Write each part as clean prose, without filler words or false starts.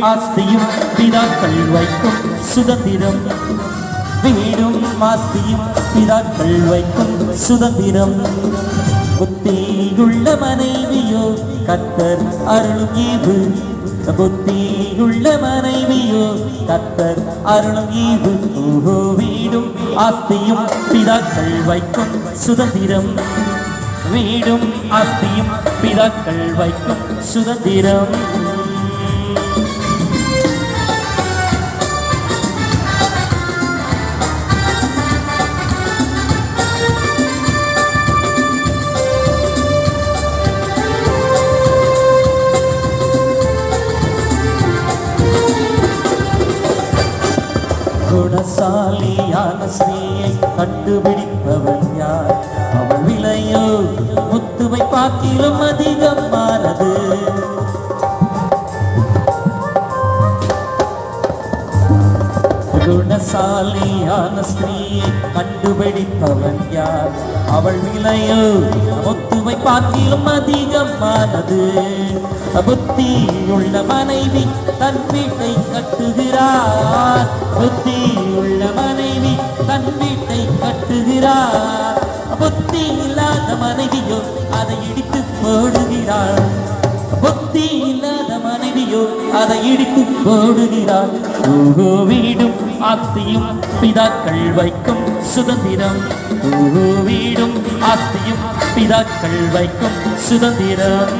ஆஸ்தியும் பிதாக்கள் வைக்கும் சுதந்திரம் வீடும் ஆஸ்தியும் பிதாக்கள் வைக்கும் சுதந்திரம் புத்தியுள்ள மனைவியோ கர்த்தர் அருளும் ஈவு புத்தியுள்ள மனைவியோ கர்த்தர் அருளும் ஈவு ஓஹோ வீடும் ஆஸ்தியும் பிதாக்கள் வைக்கும் சுதந்திரம் வீடும் ஆஸ்தியும் பிதாக்கள் வைக்கும் சுதந்திரம் குணசாலியான ஸ்ரீயை கண்டுபிடிப்பவன் யார் அவள் விலையோ முத்துவை பார்க்கிலும் அதிகமானது குணசாலியான ஸ்ரீயை கண்டுபிடிப்பவன் யார் அவள் விலையோ முத்துவை பார்க்கிலும் அதிகமானது புத்தியுள்ள மனைவி தன் வீட்டை கட்டுகிறார் புத்தியுள்ள மனைவி தன் வீட்டை கட்டுகிறார் புத்தி இல்லாத மனைவியோ அதை இடித்து போடுகிறார் புத்தி இல்லாத மனைவியோ அதை இடித்து போடுகிறார் ஓஹோ வீடும் ஆஸ்தியும் பிதாக்கள் வைக்கும் சுதந்திரம் ஓஹோ வீடும் ஆஸ்தியும் பிதாக்கள் வைக்கும் சுதந்திரம்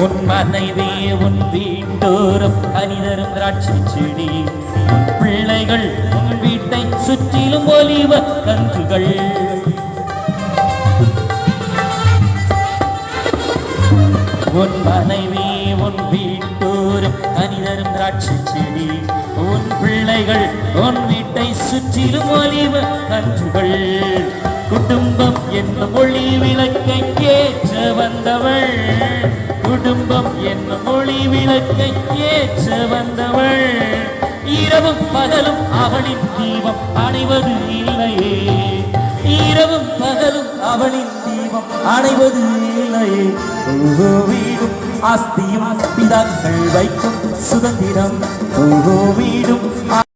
உன் மனைவி உன் வீட்டோரம் கனிதரும் திராட்சை செடி உன் பிள்ளைகள் உன் வீட்டை சுற்றிலும் ஒலிவ கன்றுகள் உன் மனைவி உன் வீட்டோரம் கனிதரும் திராட்சை செடி உன் பிள்ளைகள் உன் வீட்டை சுற்றிலும் ஒலிவ கன்றுகள் குடும்பம் என்னும் ஒளி விளக்கை ஏற்ற வந்தவள் குடும்பம் என்னும் ஒளி விளக்கை ஏற்ற வந்தவள் இரவும் பகலும் அவளின் தீபம் அணைவது இல்லையே இரவும் பகலும் அவளின் தீபம் அணைவது இல்லையே ஓஹோ வீடும் ஆஸ்தியும் பிதாக்கள் வைக்கும் சுதந்திரம் ஓஹோ வீடும்